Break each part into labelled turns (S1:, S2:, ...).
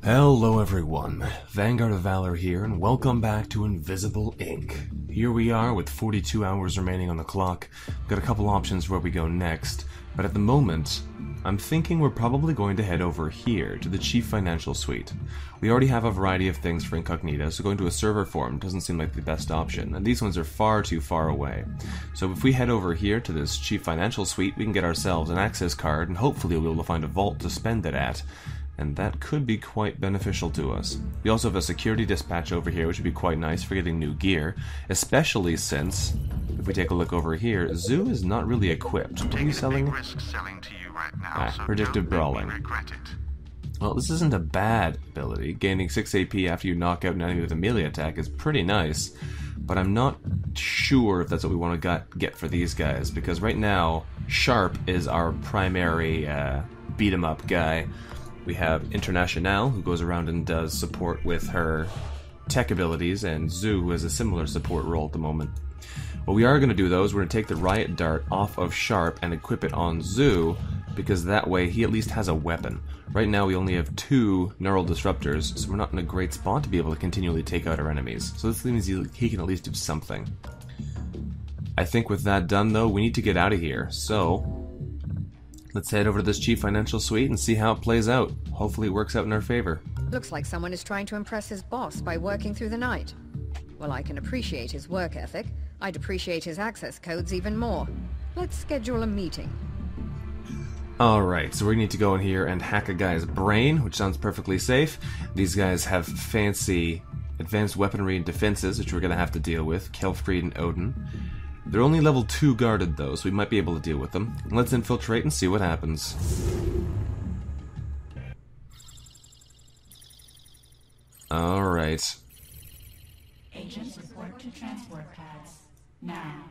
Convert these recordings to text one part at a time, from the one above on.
S1: Hello everyone, Vanguard of Valor here, and welcome back to Invisible Ink. Here we are with 42 hours remaining on the clock. Got a couple options where we go next, but at the moment, I'm thinking we're probably going to head over here to the Chief Financial Suite. We already have a variety of things for incognito, so going to a server form doesn't seem like the best option, and these ones are far too far away. So if we head over here to this Chief Financial Suite, we can get ourselves an access card, and hopefully we'll be able to find a vault to spend it at. And that could be quite beneficial to us. We also have a security dispatch over here, which would be quite nice for getting new gear, especially since, if we take a look over here, Zoo is not really equipped. What are you selling?
S2: Selling to you right now, so
S1: predictive brawling. Well, this isn't a bad ability. Gaining 6 AP after you knock out an enemy with a melee attack is pretty nice, but I'm not sure if that's what we want to get for these guys, because right now, Sharp is our primary beat-em-up guy. We have Internationale, who goes around and does support with her tech abilities, and Zoo, who has a similar support role at the moment. What we are going to do, though, is we're going to take the Riot Dart off of Sharp and equip it on Zoo, because that way he at least has a weapon. Right now we only have 2 Neural Disruptors, so we're not in a great spot to be able to continually take out our enemies. So this means he can at least do something. I think with that done, though, we need to get out of here, so let's head over to this Chief Financial Suite and see how it plays out. Hopefully it works out in our favor.
S3: Looks like someone is trying to impress his boss by working through the night. Well, I can appreciate his work ethic. I'd appreciate his access codes even more. Let's schedule a meeting.
S1: Alright, so we need to go in here and hack a guy's brain, which sounds perfectly safe. These guys have fancy advanced weaponry and defenses, which we're going to have to deal with. Kelfried and Odin. They're only level 2 guarded though, so we might be able to deal with them. Let's infiltrate and see what happens. Alright.
S4: Agents report to transport pads. Now.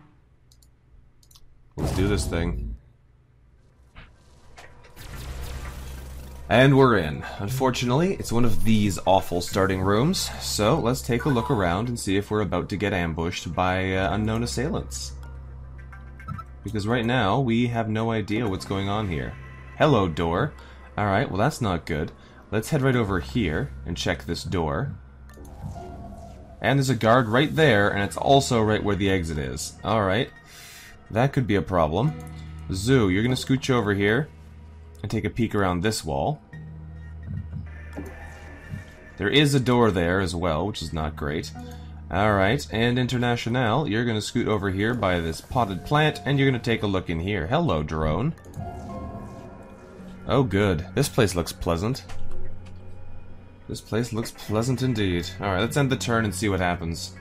S1: Let's do this thing. And we're in. Unfortunately, it's one of these awful starting rooms, so let's take a look around and see if we're about to get ambushed by unknown assailants. Because right now, we have no idea what's going on here. Hello, door. Alright, well that's not good. Let's head right over here and check this door. And there's a guard right there, and it's also right where the exit is. Alright. That could be a problem. Zoo, you're gonna scooch over here and take a peek around this wall. There is a door there as well, which is not great. Alright, and Internationale, you're gonna scoot over here by this potted plant, and you're gonna take a look in here. Hello, drone. Oh good, this place looks pleasant. This place looks pleasant indeed. Alright, let's end the turn and see what happens.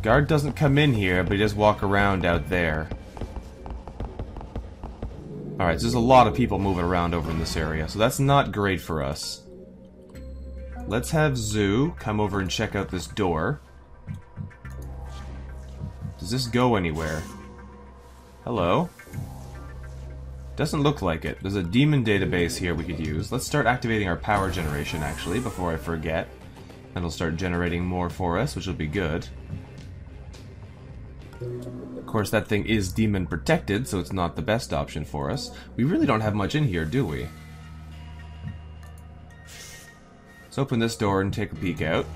S1: Guard doesn't come in here, but he does walk around out there. Alright, so there's a lot of people moving around over in this area, so that's not great for us. Let's have Zoo come over and check out this door. Does this go anywhere? Hello? Doesn't look like it. There's a demon database here we could use. Let's start activating our power generation, actually, before I forget. And it'll start generating more for us, which will be good. Of course, that thing is demon protected, so it's not the best option for us. We really don't have much in here, do we? Let's open this door and take a peek out.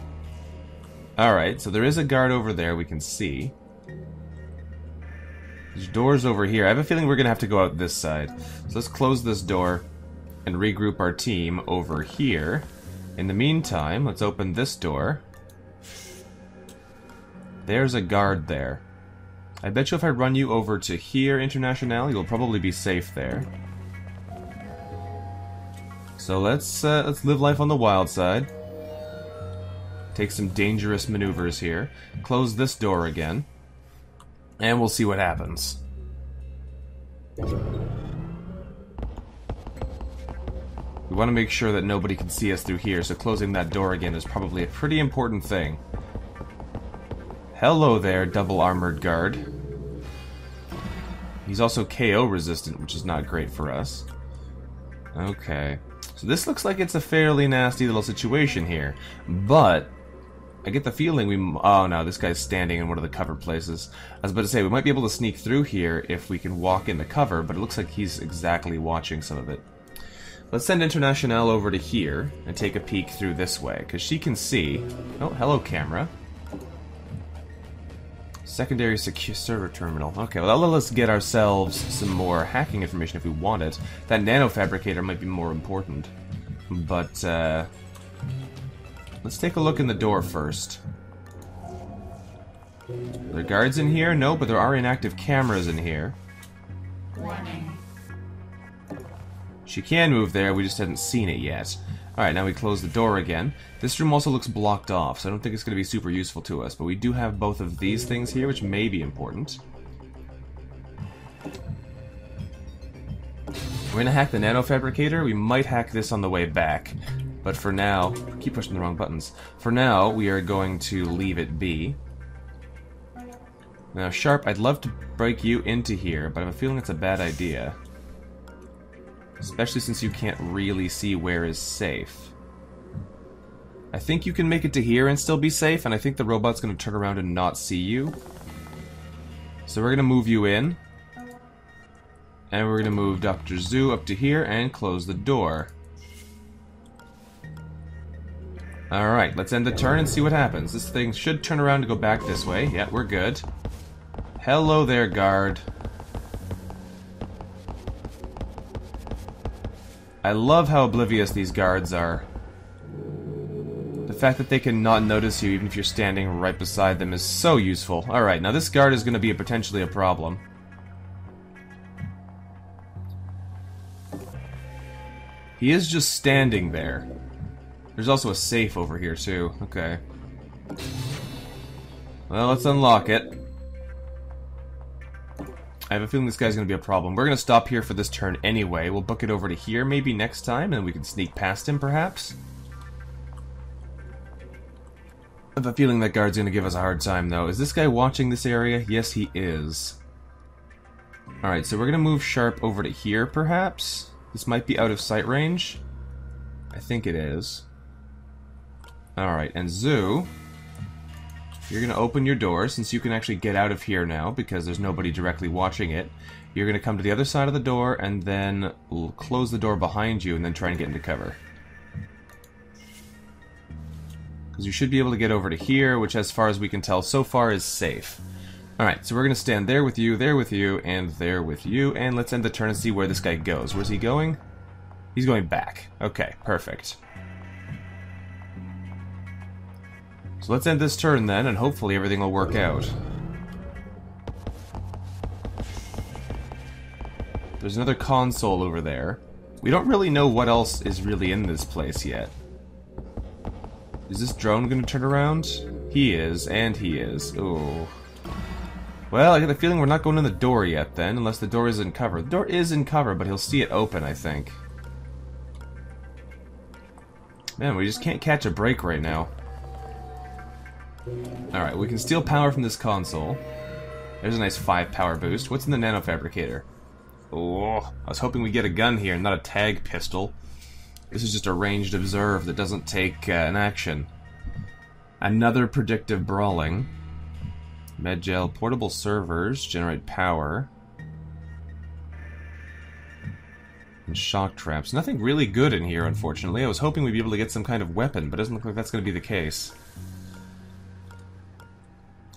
S1: Alright, so there is a guard over there we can see. There's doors over here. I have a feeling we're going to have to go out this side. So let's close this door and regroup our team over here. In the meantime, let's open this door. There's a guard there. I bet you if I run you over to here, Internationale, you'll probably be safe there. So let's live life on the wild side. Take some dangerous maneuvers here. Close this door again. And we'll see what happens. We want to make sure that nobody can see us through here, so closing that door again is probably a pretty important thing. Hello there, double armored guard. He's also KO resistant, which is not great for us. Okay. So this looks like it's a fairly nasty little situation here. But I get the feeling we... Oh, no, this guy's standing in one of the covered places. I was about to say, we might be able to sneak through here if we can walk in the cover, but it looks like he's exactly watching some of it. Let's send Internationale over to here and take a peek through this way, because she can see... Oh, hello, camera. Secondary secure server terminal. Okay, well, let us get ourselves some more hacking information if we want it. That nanofabricator might be more important. But, let's take a look in the door first. Are there guards in here? No, but there are inactive cameras in here.
S4: Warning.
S1: She can move there, we just hadn't seen it yet. Alright, now we close the door again. This room also looks blocked off, so I don't think it's going to be super useful to us, but we do have both of these things here, which may be important. We're going to hack the nanofabricator. We might hack this on the way back, but for now... keep pushing the wrong buttons. For now, we are going to leave it be. Now, Sharp, I'd love to break you into here, but I have a feeling it's a bad idea. Especially since you can't really see where is safe. I think you can make it to here and still be safe, and I think the robot's going to turn around and not see you. So we're going to move you in. And we're going to move Dr. Zhu up to here and close the door. Alright, let's end the turn and see what happens. This thing should turn around to go back this way. Yeah, we're good. Hello there, guard. I love how oblivious these guards are. The fact that they can not notice you even if you're standing right beside them is so useful. Alright, now this guard is going to be potentially a problem. He is just standing there. There's also a safe over here too. Okay. Well, let's unlock it. I have a feeling this guy's going to be a problem. We're going to stop here for this turn anyway. We'll book it over to here maybe next time, and we can sneak past him, perhaps? I have a feeling that guard's going to give us a hard time, though. Is this guy watching this area? Yes, he is. Alright, so we're going to move Sharp over to here, perhaps? This might be out of sight range. I think it is. Alright, and Zhu... You're going to open your door, since you can actually get out of here now, because there's nobody directly watching it. You're going to come to the other side of the door, and then close the door behind you, and then try and get into cover. Because you should be able to get over to here, which as far as we can tell so far is safe. Alright, so we're going to stand there with you, and there with you, and let's end the turn and see where this guy goes. Where's he going? He's going back. Okay, perfect. So let's end this turn then, and hopefully everything will work out. There's another console over there. We don't really know what else is really in this place yet. Is this drone going to turn around? He is, and he is. Ooh. Well, I get the feeling we're not going in the door yet then, unless the door is in cover. The door is in cover, but he'll see it open, I think. Man, we just can't catch a break right now. Alright, we can steal power from this console. There's a nice 5 power boost. What's in the nanofabricator? Oh, I was hoping we'd get a gun here, not a tag pistol. This is just a ranged observe that doesn't take an action. Another predictive brawling. Medgel, portable servers, generate power. And shock traps. Nothing really good in here, unfortunately. I was hoping we'd be able to get some kind of weapon, but it doesn't look like that's going to be the case.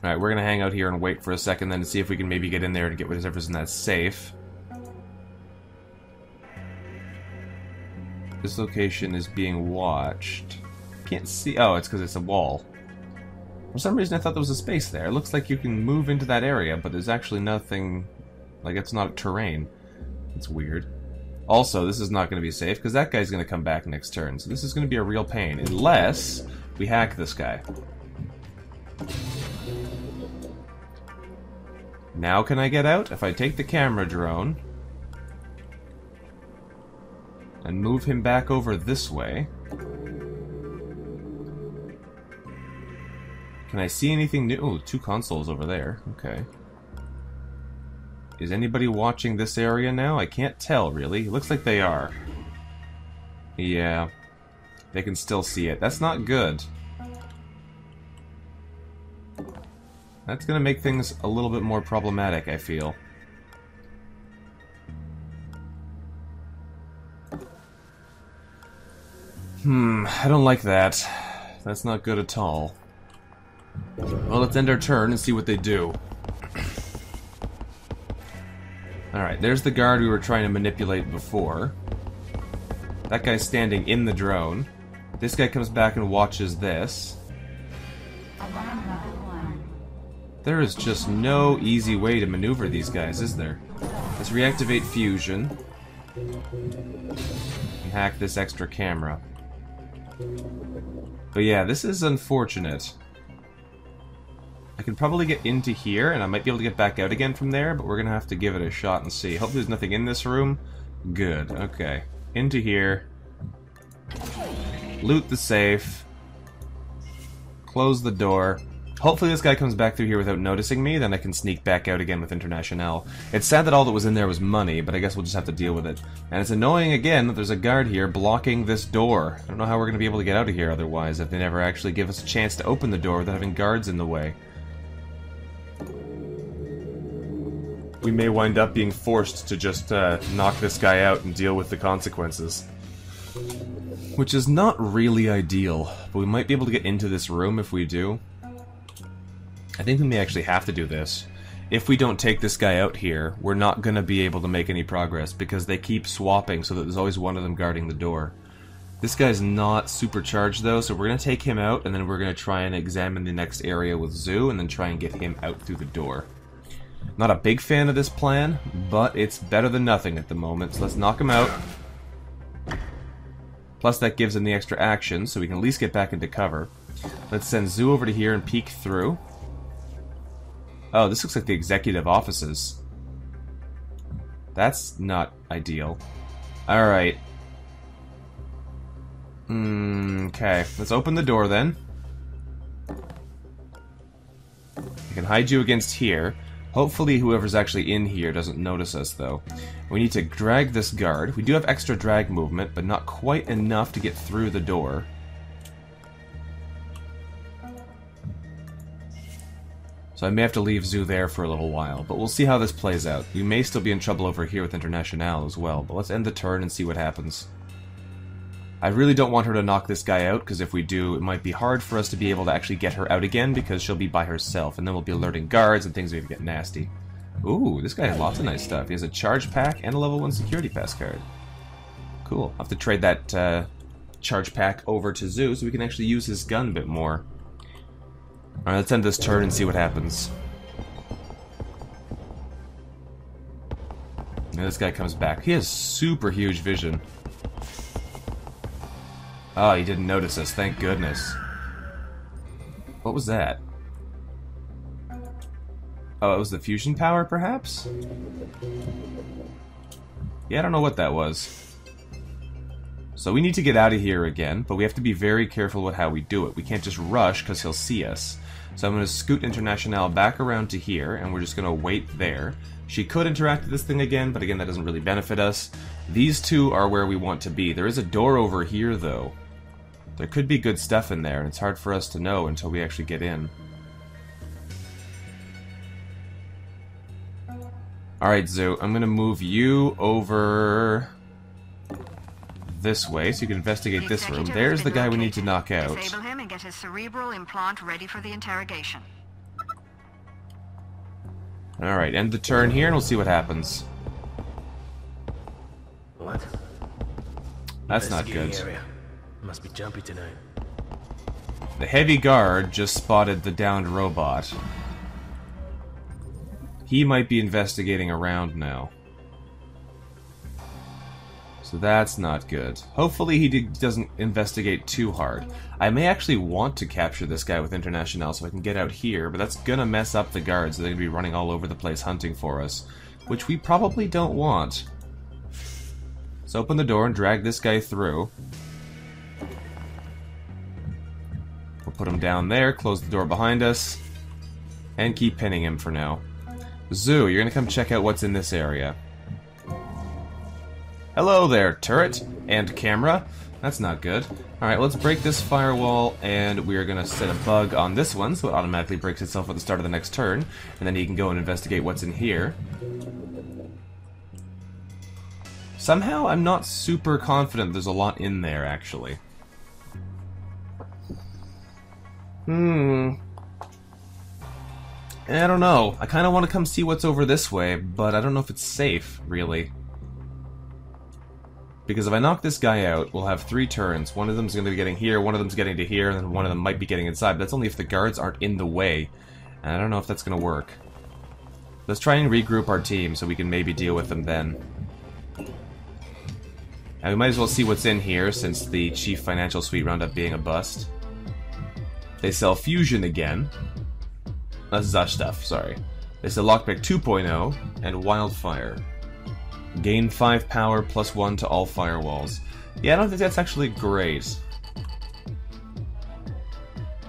S1: Alright, we're going to hang out here and wait for a second then to see if we can maybe get in there and get whatever's in that safe. This location is being watched. Can't see... Oh, it's because it's a wall. For some reason I thought there was a space there. It looks like you can move into that area, but there's actually nothing... Like, it's not terrain. It's weird. Also, this is not going to be safe, because that guy's going to come back next turn. So this is going to be a real pain, unless we hack this guy. Now can I get out? If I take the camera drone and move him back over this way. Can I see anything new? Oh, 2 consoles over there. Okay. Is anybody watching this area now? I can't tell, really. It looks like they are. Yeah. They can still see it. That's not good. That's gonna make things a little bit more problematic, I feel. I don't like that. That's not good at all. Well, let's end our turn and see what they do. Alright, there's the guard we were trying to manipulate before. That guy's standing in the drone. This guy comes back and watches this. There is just no easy way to maneuver these guys, is there? Let's reactivate fusion. And hack this extra camera. But yeah, this is unfortunate. I can probably get into here, and I might be able to get back out again from there, but we're gonna have to give it a shot and see. Hopefully there's nothing in this room. Good, okay. Into here. Loot the safe. Close the door. Hopefully this guy comes back through here without noticing me, then I can sneak back out again with International. It's sad that all that was in there was money, but I guess we'll just have to deal with it. And it's annoying again that there's a guard here blocking this door. I don't know how we're going to be able to get out of here otherwise if they never actually give us a chance to open the door without having guards in the way. We may wind up being forced to just knock this guy out and deal with the consequences. Which is not really ideal, but we might be able to get into this room if we do. I think we may actually have to do this. If we don't take this guy out here, we're not going to be able to make any progress because they keep swapping so that there's always one of them guarding the door. This guy's not supercharged though, so we're going to take him out and then we're going to try and examine the next area with Zoo and then try and get him out through the door. Not a big fan of this plan, but it's better than nothing at the moment, so let's knock him out. Plus that gives him the extra action, so we can at least get back into cover. Let's send Zoo over to here and peek through. Oh, this looks like the executive offices. That's not ideal. Alright. Okay, let's open the door then. I can hide you against here. Hopefully whoever's actually in here doesn't notice us, though. We need to drag this guard. We do have extra drag movement, but not quite enough to get through the door. So I may have to leave Zoo there for a little while, but we'll see how this plays out. We may still be in trouble over here with International as well, but let's end the turn and see what happens. I really don't want her to knock this guy out, because if we do, it might be hard for us to be able to actually get her out again, because she'll be by herself, and then we'll be alerting guards and things may get nasty. Ooh, this guy has lots of nice stuff. He has a charge pack and a level 1 security pass card. Cool. I'll have to trade that charge pack over to Zoo so we can actually use his gun a bit more. Alright, let's end this turn and see what happens. Now this guy comes back. He has super huge vision. Oh, he didn't notice us, thank goodness. What was that? Oh, it was the fusion power, perhaps? Yeah, I don't know what that was. So we need to get out of here again, but we have to be very careful with how we do it. We can't just rush, because he'll see us. So I'm going to scoot International back around to here, and we're just going to wait there. She could interact with this thing again, but again, that doesn't really benefit us. These two are where we want to be. There is a door over here, though. There could be good stuff in there, and it's hard for us to know until we actually get in. Alright, Zoo, I'm going to move you over this way so you can investigate this room. There's the guy we need to knock out.
S3: Disable him and get his cerebral implant ready for the interrogation.
S1: Alright, end the turn here and we'll see what happens.
S5: What?
S1: That's not good.
S5: Area. Must be jumpy tonight.
S1: The heavy guard just spotted the downed robot. He might be investigating around now. So that's not good. Hopefully he doesn't investigate too hard. I may actually want to capture this guy with International so I can get out here, but that's gonna mess up the guards. They're gonna be running all over the place hunting for us, which we probably don't want. Let's open the door and drag this guy through. We'll put him down there, close the door behind us, and keep pinning him for now. Zoo, you're gonna come check out what's in this area. Hello there, turret and camera. That's not good. Alright, let's break this firewall, and we're gonna set a bug on this one, so it automatically breaks itself at the start of the next turn, and then he can go and investigate what's in here. Somehow, I'm not super confident there's a lot in there, actually. I don't know. I kind of want to come see what's over this way, but I don't know if it's safe, really. Because if I knock this guy out, we'll have 3 turns. One of them's going to be getting here, one of them's getting to here, and then one of them might be getting inside. But that's only if the guards aren't in the way. And I don't know if that's going to work. Let's try and regroup our team so we can maybe deal with them then. And we might as well see what's in here, since the Chief Financial Suite wound up being a bust. They sell Fusion again. That's Zush stuff, sorry. They sell Lockpick 2.0 and Wildfire. Gain 5 power plus 1 to all firewalls. Yeah, I don't think that's actually great.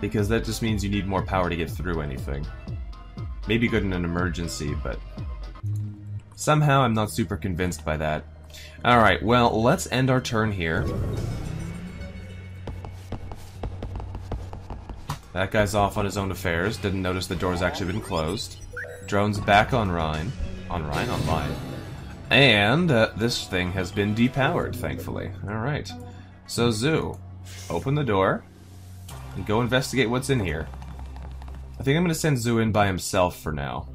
S1: Because that just means you need more power to get through anything. Maybe good in an emergency, but... somehow I'm not super convinced by that. Alright, well, let's end our turn here. That guy's off on his own affairs. Didn't notice the door's actually been closed. Drone's back online. Online. And this thing has been depowered, thankfully. Alright. So, Zoo, open the door and go investigate what's in here. I think I'm going to send Zoo in by himself for now.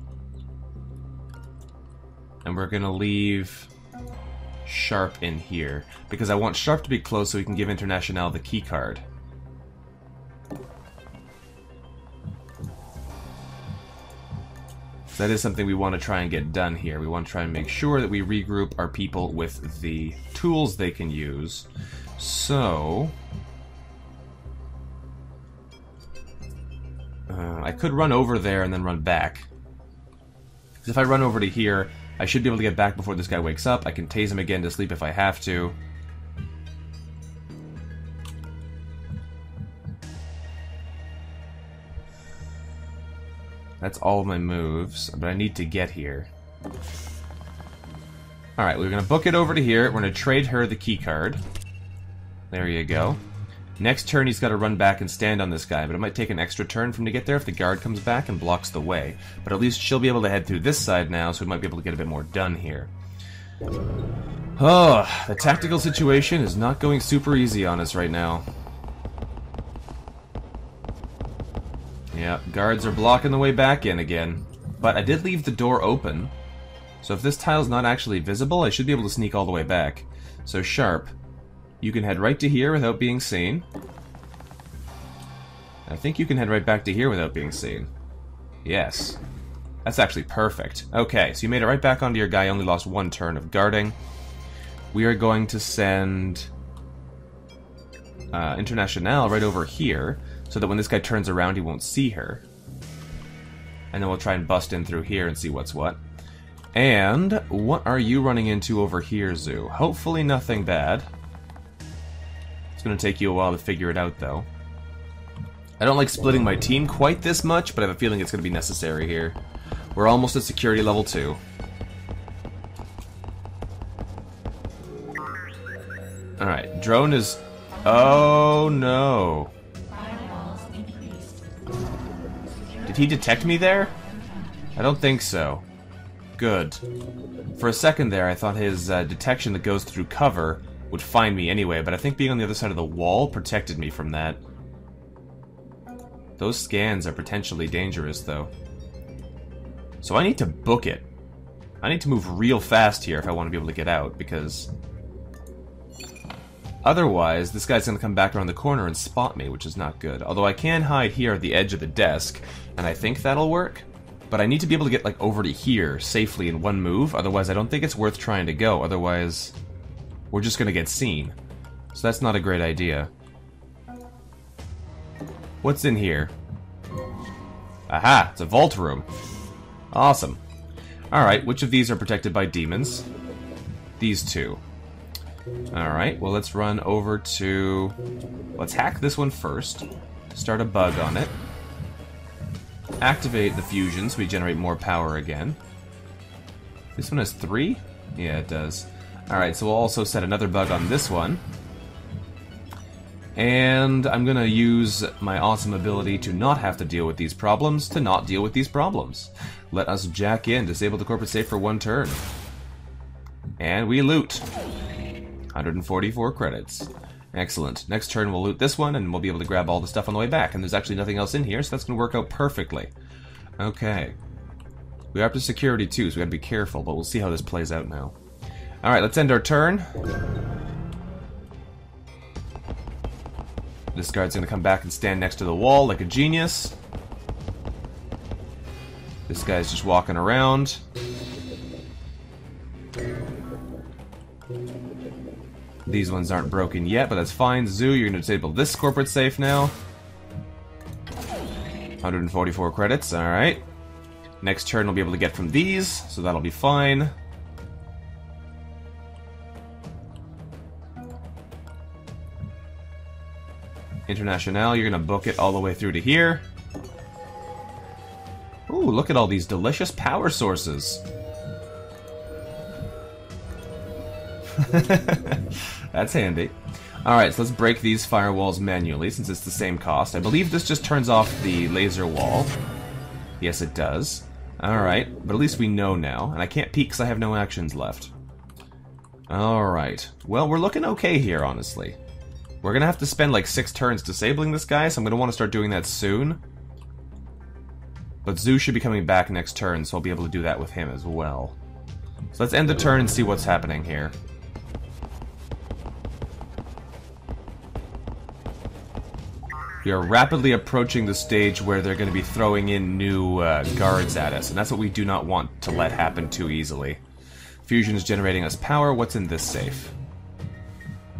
S1: And we're going to leave Sharp in here. Because I want Sharp to be close so we can give International the key card. That is something we want to try and get done here. We want to try and make sure that we regroup our people with the tools they can use. So... I could run over there and then run back. Because if I run over to here, I should be able to get back before this guy wakes up. I can tase him again to sleep if I have to. That's all of my moves, but I need to get here. Alright, we're going to book it over to here. We're going to trade her the key card. There you go. Next turn he's got to run back and stand on this guy, but it might take an extra turn for him to get there if the guard comes back and blocks the way. But at least she'll be able to head through this side now, so we might be able to get a bit more done here. Oh, the tactical situation is not going super easy on us right now. Yeah, guards are blocking the way back in again. But I did leave the door open. So if this tile's not actually visible, I should be able to sneak all the way back. So Sharp, you can head right to here without being seen. I think you can head right back to here without being seen. Yes. That's actually perfect. Okay, so you made it right back onto your guy, only lost 1 turn of guarding. We are going to send International right over here, so that when this guy turns around, he won't see her. And then we'll try and bust in through here and see what's what. And what are you running into over here, Zoo? Hopefully nothing bad. It's going to take you a while to figure it out, though. I don't like splitting my team quite this much, but I have a feeling it's going to be necessary here. We're almost at security level 2. Alright, drone is... oh no. Did he detect me there? I don't think so. Good. For a second there, I thought his detection that goes through cover would find me anyway, but I think being on the other side of the wall protected me from that. Those scans are potentially dangerous, though. So I need to book it. I need to move real fast here if I want to be able to get out, because... otherwise, this guy's going to come back around the corner and spot me, which is not good. Although I can hide here at the edge of the desk, and I think that'll work. But I need to be able to get, like, over to here safely in one move, otherwise I don't think it's worth trying to go. Otherwise, we're just going to get seen. So that's not a great idea. What's in here? Aha! It's a vault room. Awesome. Alright, which of these are protected by demons? These 2. Alright, well let's run over to... let's hack this one first. Start a bug on it. Activate the fusion so we generate more power again. This one has 3? Yeah, it does. Alright, so we'll also set another bug on this one. And I'm gonna use my awesome ability to not have to deal with these problems, to not deal with these problems. Let us jack in, disable the corporate safe for 1 turn. And we loot. 144 credits. Excellent. Next turn we'll loot this one, and we'll be able to grab all the stuff on the way back. And there's actually nothing else in here, so that's gonna work out perfectly. Okay. We're up to security too, so we gotta be careful, but we'll see how this plays out now. Alright, let's end our turn. This guard's gonna come back and stand next to the wall like a genius. This guy's just walking around. These ones aren't broken yet, but that's fine. Zoo, you're gonna disable this corporate safe now. 144 credits, alright. Next turn we'll be able to get from these, so that'll be fine. International, you're gonna book it all the way through to here. Ooh, look at all these delicious power sources. That's handy. Alright, so let's break these firewalls manually, since it's the same cost. I believe this just turns off the laser wall. Yes, it does. Alright, but at least we know now. And I can't peek because I have no actions left. Alright. Well, we're looking okay here, honestly. We're gonna have to spend like 6 turns disabling this guy, so I'm gonna want to start doing that soon. But Zoo should be coming back next turn, so I'll be able to do that with him as well. So let's end the turn and see what's happening here. We are rapidly approaching the stage where they're going to be throwing in new guards at us, and that's what we do not want to let happen too easily. Fusion is generating us power. What's in this safe?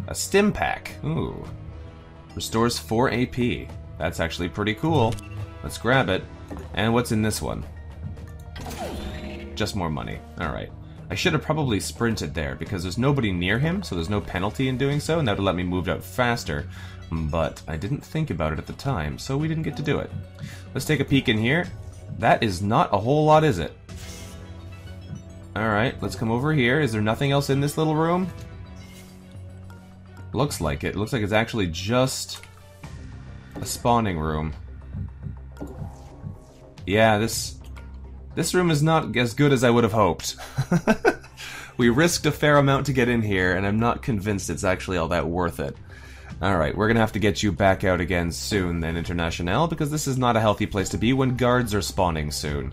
S1: A stim pack. Ooh. Restores 4 AP. That's actually pretty cool. Let's grab it. And what's in this one? Just more money. Alright. I should have probably sprinted there, because there's nobody near him, so there's no penalty in doing so, and that would let me move out faster. But I didn't think about it at the time, so we didn't get to do it. Let's take a peek in here. That is not a whole lot, is it? Alright, let's come over here. Is there nothing else in this little room? Looks like it. Looks like it's actually just a spawning room. Yeah, this room is not as good as I would have hoped. We risked a fair amount to get in here, and I'm not convinced it's actually all that worth it. Alright, we're gonna have to get you back out again soon then, International, because this is not a healthy place to be when guards are spawning soon.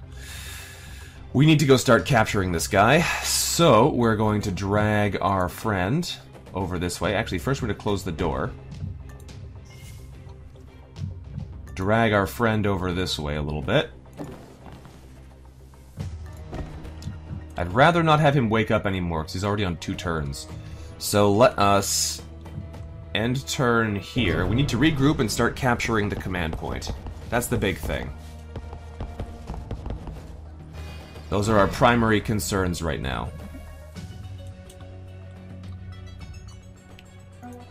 S1: We need to go start capturing this guy, so we're going to drag our friend over this way. Actually, first we're going to close the door. Drag our friend over this way a little bit. I'd rather not have him wake up anymore, because he's already on 2 turns. So let us end turn here. We need to regroup and start capturing the command point. That's the big thing. Those are our primary concerns right now.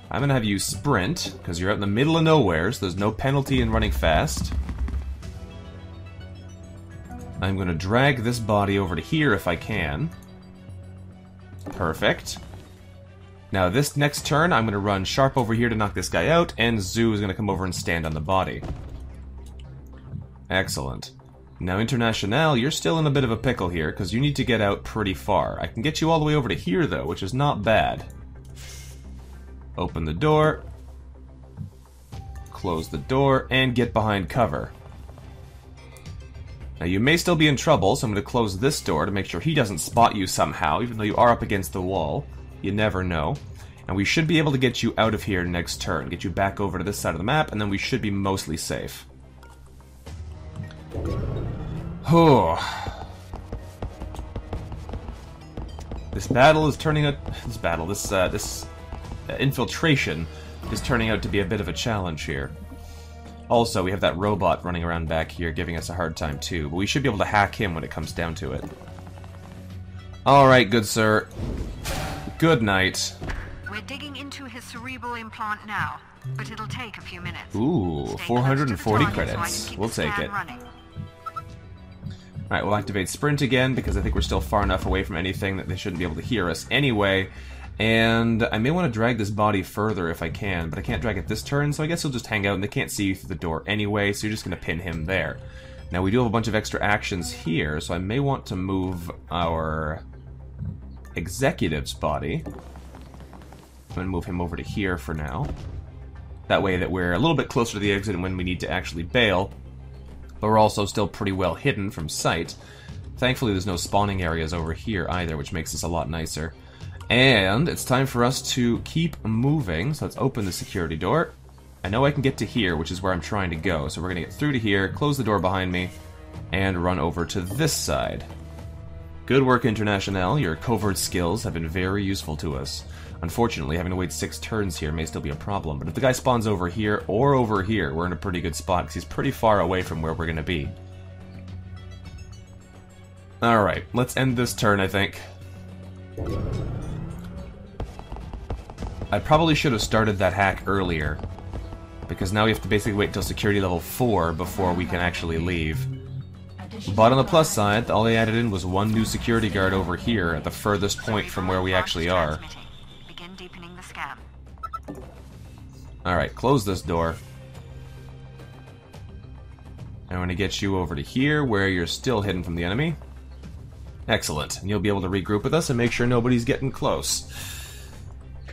S1: I'm gonna have you sprint, because you're out in the middle of nowhere, so there's no penalty in running fast. I'm gonna drag this body over to here if I can. Perfect. Now this next turn, I'm gonna run sharp over here to knock this guy out, and Zoo is gonna come over and stand on the body. Excellent. Now International, you're still in a bit of a pickle here, because you need to get out pretty far. I can get you all the way over to here, though, which is not bad. Open the door, close the door, and get behind cover. Now you may still be in trouble, so I'm going to close this door to make sure he doesn't spot you somehow, even though you are up against the wall. You never know. And we should be able to get you out of here next turn, get you back over to this side of the map, and then we should be mostly safe. This battle is turning out... This infiltration is turning out to be a bit of a challenge here. Also, we have that robot running around back here giving us a hard time too, but we should be able to hack him when it comes down to it. Alright, good sir. Good night.
S3: We're digging into his cerebral implant now, but it'll take a few minutes.
S1: Ooh, 440 credits. We'll take it. Alright, we'll activate sprint again, because I think we're still far enough away from anything that they shouldn't be able to hear us anyway. And I may want to drag this body further if I can, but I can't drag it this turn, so I guess he'll just hang out, and they can't see you through the door anyway, so you're just going to pin him there. Now, we do have a bunch of extra actions here, so I may want to move our executive's body. I'm going to move him over to here for now. That way that we're a little bit closer to the exit when we need to actually bail, but we're also still pretty well hidden from sight. Thankfully, there's no spawning areas over here either, which makes this a lot nicer. And it's time for us to keep moving, so let's open the security door. I know I can get to here, which is where I'm trying to go, so we're going to get through to here, close the door behind me, and run over to this side. Good work, International. Your covert skills have been very useful to us. Unfortunately, having to wait 6 turns here may still be a problem, but if the guy spawns over here or over here, we're in a pretty good spot, because he's pretty far away from where we're going to be. Alright, let's end this turn, I think. I probably should have started that hack earlier, because now we have to basically wait until security level 4 before we can actually leave. But on the plus side, all they added in was 1 new security guard over here at the furthest point from where we actually are.
S2: Begin deepening the scan.
S1: Alright, close this door. I'm going to get you over to here, where you're still hidden from the enemy. Excellent, and you'll be able to regroup with us and make sure nobody's getting close.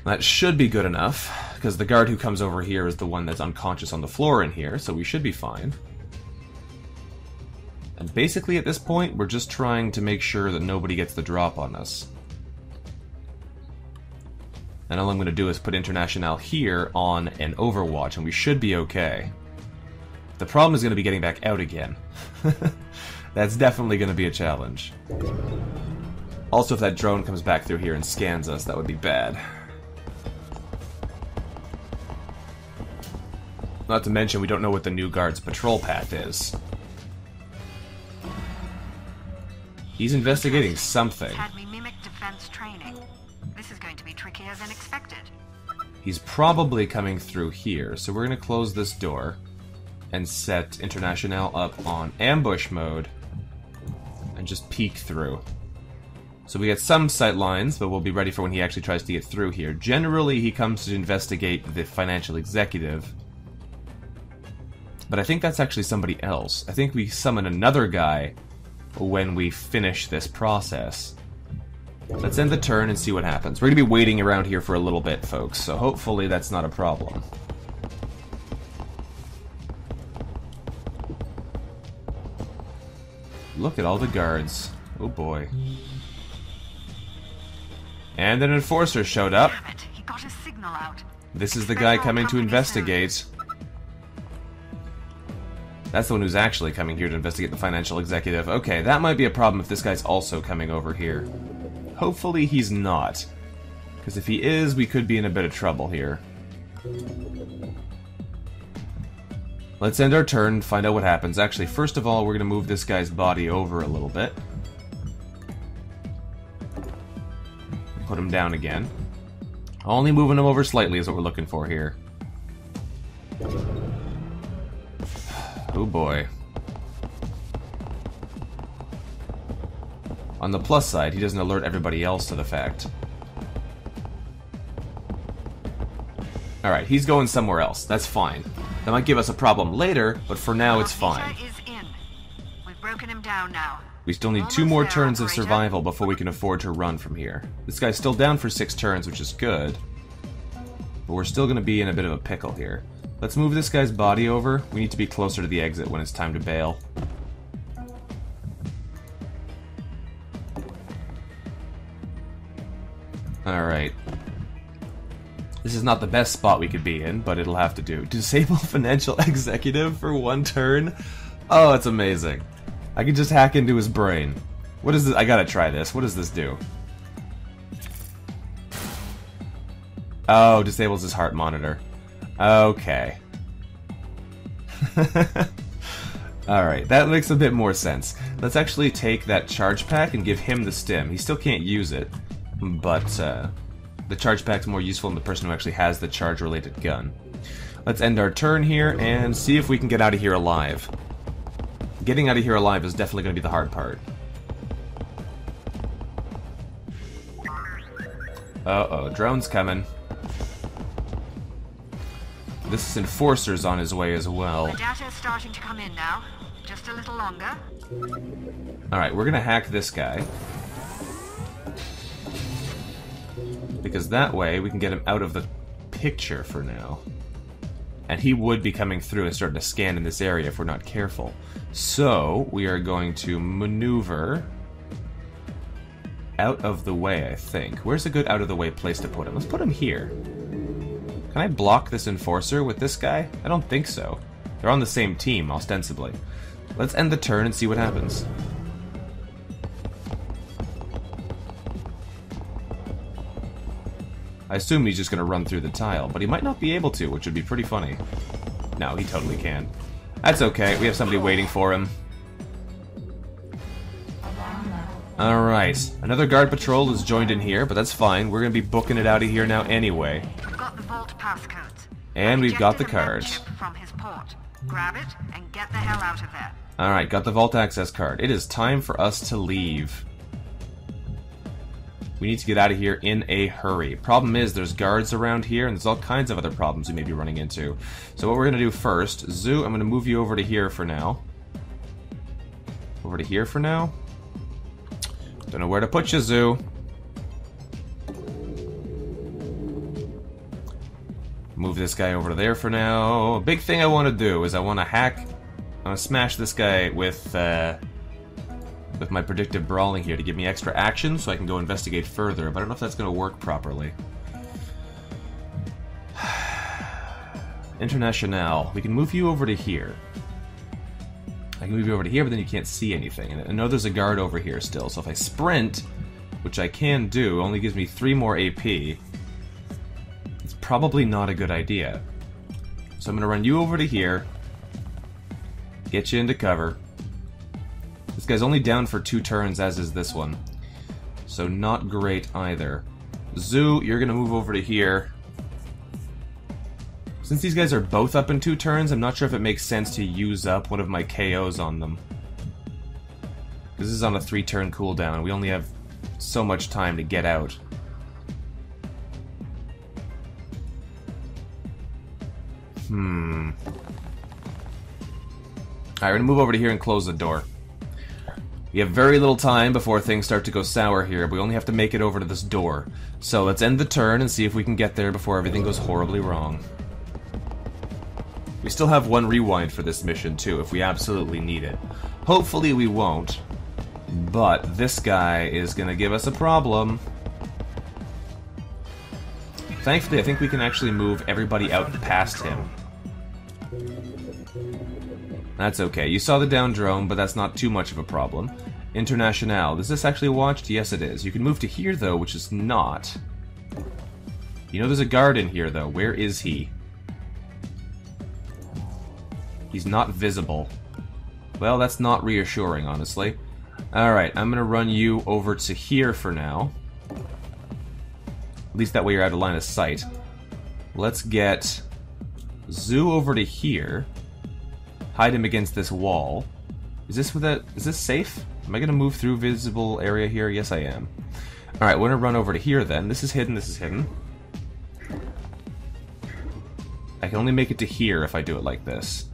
S1: That should be good enough, because the guard who comes over here is the one that's unconscious on the floor in here, so we should be fine. And basically at this point, we're just trying to make sure that nobody gets the drop on us. And all I'm going to do is put International here on an overwatch, and we should be okay. The problem is going to be getting back out again. That's definitely going to be a challenge. Also, if that drone comes back through here and scans us, that would be bad. Not to mention, we don't know what the new guard's patrol path is. He's investigating something.
S2: Had me mimic defense training. This is going to be trickier than expected.
S1: He's probably coming through here, so we're going to close this door and set International up on ambush mode and just peek through. So we get some sight lines, but we'll be ready for when he actually tries to get through here. Generally, he comes to investigate the financial executive, but I think that's actually somebody else. I think we summon another guy when we finish this process. Let's end the turn and see what happens. We're going to be waiting around here for a little bit, folks, so hopefully that's not a problem. Look at all the guards. Oh boy. And an enforcer showed up.
S2: Damn it, he got his signal out.
S1: This is the guy coming to investigate. That's the one who's actually coming here to investigate the financial executive. Okay, that might be a problem if this guy's also coming over here. Hopefully he's not, because if he is, we could be in a bit of trouble here. Let's end our turn and find out what happens. Actually, first of all, we're going to move this guy's body over a little bit. Put him down again. Only moving him over slightly is what we're looking for here. Oh boy. On the plus side, he doesn't alert everybody else to the fact. Alright, he's going somewhere else. That's fine. That might give us a problem later, but for now it's fine.
S2: Is in. We've broken him down now.
S1: We still need 2 more turns of survival before we can afford to run from here. This guy's still down for 6 turns, which is good. But we're still going to be in a bit of a pickle here. Let's move this guy's body over. We need to be closer to the exit when it's time to bail. Alright. This is not the best spot we could be in, but it'll have to do. Disable financial executive for 1 turn? Oh, it's amazing. I can just hack into his brain. What is this? I gotta try this. What does this do? Oh, disables his heart monitor. Okay. Alright, that makes a bit more sense. Let's actually take that charge pack and give him the stim. He still can't use it, but the charge pack's more useful than the person who actually has the charge-related gun. Let's end our turn here and see if we can get out of here alive. Getting out of here alive is definitely going to be the hard part. Uh-oh, drone's coming. This enforcer's on his way as well.
S2: The data is starting to come in now. Just a little longer.
S1: Alright, we're gonna hack this guy. Because that way we can get him out of the picture for now. And he would be coming through and starting to scan in this area if we're not careful. So, we are going to maneuver out of the way, I think. Where's a good out-of-the-way place to put him? Let's put him here. Can I block this enforcer with this guy? I don't think so. They're on the same team, ostensibly. Let's end the turn and see what happens. I assume he's just going to run through the tile, but he might not be able to, which would be pretty funny. No, he totally can. That's okay, we have somebody waiting for him. Alright, another guard patrol has joined in here, but that's fine. We're going to be booking it out of here now anyway.
S2: We've got the vault passcodes.
S1: And we've got the
S2: Ejected a
S1: cards.
S2: chip from his port. Grab it and get the hell out of there.
S1: Alright, got the vault access card. It is time for us to leave. We need to get out of here in a hurry. Problem is, there's guards around here, and there's all kinds of other problems we may be running into. So what we're going to do first, Zoo, I'm going to move you over to here for now. Over to here for now? Don't know where to put you, Zoo. Move this guy over to there for now. A big thing I want to do is I want to hack... I want to smash this guy with my predictive brawling here to give me extra action so I can go investigate further, but I don't know if that's going to work properly. International. We can move you over to here. I can move you over to here, but then you can't see anything. And I know there's a guard over here still, so if I sprint, which I can do, only gives me 3 more AP. It's probably not a good idea. So I'm going to run you over to here, get you into cover. This guy's only down for 2 turns, as is this one. So not great either. Zoo, you're going to move over to here. Since these guys are both up in 2 turns, I'm not sure if it makes sense to use up one of my KOs on them. Because this is on a 3-turn cooldown, and we only have so much time to get out. Alright, we're going to move over to here and close the door. We have very little time before things start to go sour here, but we only have to make it over to this door. So let's end the turn and see if we can get there before everything goes horribly wrong. We still have 1 rewind for this mission, too, if we absolutely need it. Hopefully we won't, but this guy is going to give us a problem. Thankfully, I think we can actually move everybody out past him. That's okay. You saw the down drone, but that's not too much of a problem. International. Is this actually watched? Yes, it is. You can move to here, though, which is not. You know there's a guard in here, though. Where is he? He's not visible. Well, that's not reassuring, honestly. Alright, I'm gonna run you over to here for now. At least that way you're out of line of sight. Let's get Zoo over to here. Hide him against this wall. Is this safe? Am I gonna move through visible area here? Yes, I am. Alright, we're gonna run over to here then. This is hidden, this is hidden. I can only make it to here if I do it like this.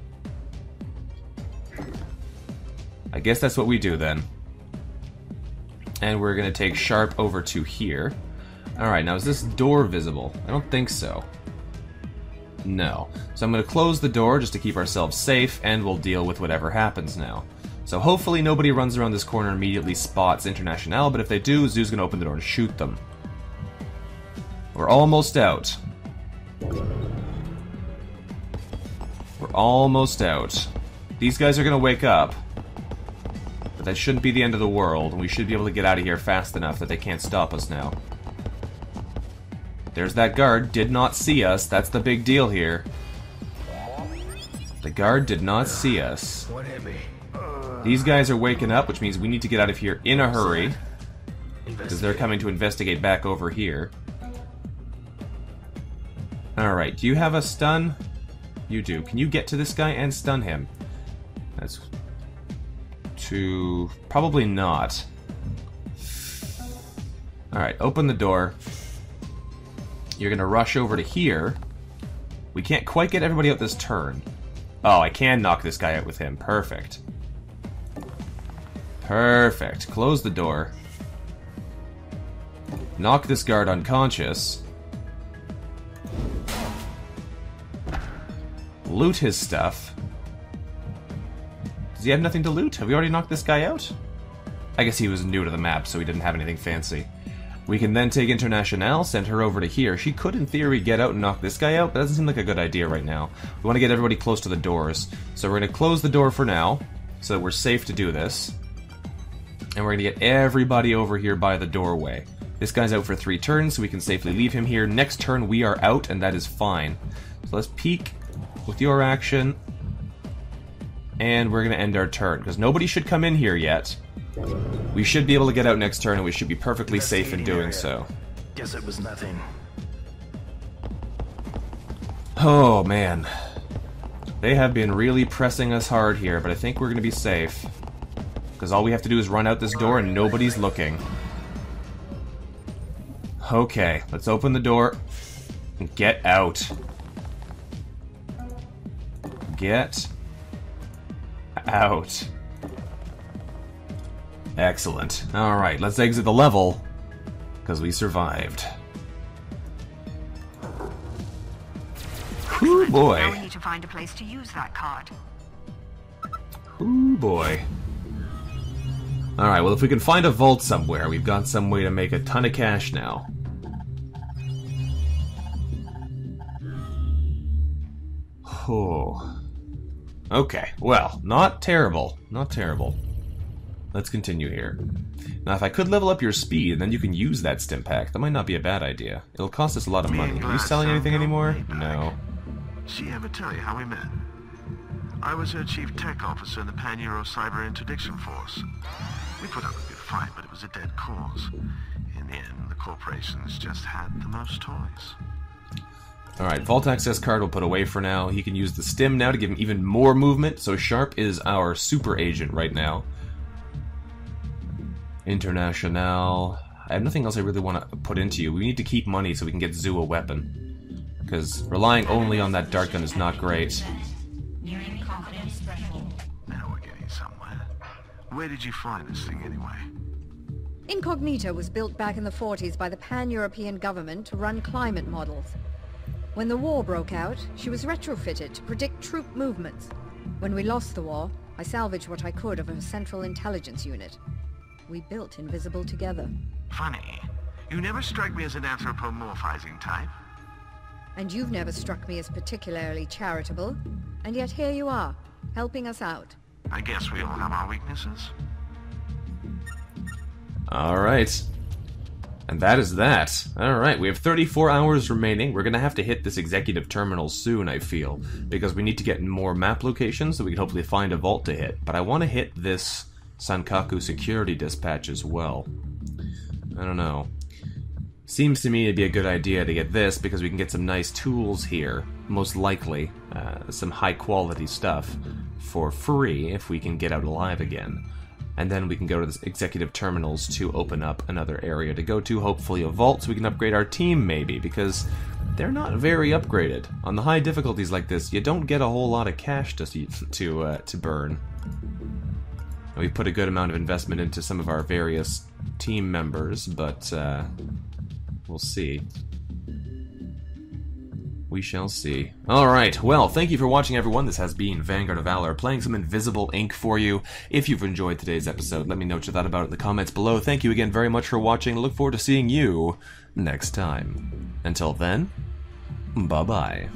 S1: I guess that's what we do then. And we're gonna take Sharp over to here. Alright, now is this door visible? I don't think so. No. So I'm gonna close the door just to keep ourselves safe, and we'll deal with whatever happens now. So hopefully nobody runs around this corner and immediately spots International, but if they do, Zoo's gonna open the door and shoot them. We're almost out. We're almost out. These guys are gonna wake up. But that shouldn't be the end of the world, and we should be able to get out of here fast enough that they can't stop us now. There's that guard. Did not see us. That's the big deal here. The guard did not see us.
S5: What hit me?
S1: These guys are waking up, which means we need to get out of here in a hurry. Because they're coming to investigate back over here. Alright, do you have a stun? You do. Can you get to this guy and stun him? That's... Probably not. Alright, open the door. You're going to rush over to here. We can't quite get everybody out this turn. Oh, I can knock this guy out with him. Perfect. Perfect. Close the door. Knock this guard unconscious. Loot his stuff. Does he have nothing to loot? Have we already knocked this guy out? I guess he was new to the map, so he didn't have anything fancy. We can then take Internationale, send her over to here. She could, in theory, get out and knock this guy out, but that doesn't seem like a good idea right now. We want to get everybody close to the doors. So we're going to close the door for now, so that we're safe to do this. And we're going to get everybody over here by the doorway. This guy's out for 3 turns, so we can safely leave him here. Next turn, we are out, and that is fine. So let's peek with your action. And we're going to end our turn, because nobody should come in here yet. We should be able to get out next turn, and we should be perfectly safe in doing so.
S5: Guess it was nothing.
S1: Oh, man. They have been really pressing us hard here, but I think we're going to be safe. Because all we have to do is run out this door and nobody's looking. Okay, let's open the door and get out. Get out. Excellent. Alright, let's exit the level, because we survived. Ooh, boy.
S2: Now we need to find a place to use that card.
S1: Ooh, boy. Alright, well, if we can find a vault somewhere, we've got some way to make a ton of cash now. Oh. Okay, well, not terrible. Not terrible. Let's continue here. Now, if I could level up your speed, then you can use that stim pack. That might not be a bad idea. It'll cost us a lot of money. Are you selling anything anymore? No.
S6: She ever tell you how we met? I was her chief tech officer in the Pan-Euro Cyber Interdiction Force. We put up a good fight, but it was a dead cause. In the end, the corporations just had the most toys.
S1: Alright, Vault Access card we'll put away for now. He can use the stim now to give him even more movement, so Sharp is our super agent right now. Internationale. I have nothing else I really want to put into you. We need to keep money so we can get Zoo a weapon. Because relying only on that dart gun is not great.
S4: Nearing confidence threshold.
S6: Now we're getting somewhere. Where did you find this thing anyway?
S3: Incognito was built back in the 40s by the pan-European government to run climate models. When the war broke out, she was retrofitted to predict troop movements. When we lost the war, I salvaged what I could of her central intelligence unit. We built Invisible together.
S6: Funny. You never strike me as an anthropomorphizing type.
S3: And you've never struck me as particularly charitable, and yet here you are, helping us out.
S6: I guess we all have our weaknesses.
S1: Alright. And that is that. Alright, we have 34 hours remaining. We're going to have to hit this executive terminal soon, I feel, because we need to get more map locations so we can hopefully find a vault to hit. But I want to hit this Sankaku security dispatch as well. I don't know. Seems to me to be a good idea to get this because we can get some nice tools here, most likely. Some high quality stuff for free if we can get out alive again. And then we can go to the executive terminals to open up another area to go to, hopefully a vault, so we can upgrade our team maybe, because they're not very upgraded. On the high difficulties like this, you don't get a whole lot of cash to burn. We put a good amount of investment into some of our various team members, but we'll see. We shall see. Alright, well, thank you for watching, everyone. This has been Vanguard of Valor, playing some Invisible Ink for you. If you've enjoyed today's episode, let me know what you thought about it in the comments below. Thank you again very much for watching. I look forward to seeing you next time. Until then, bye-bye.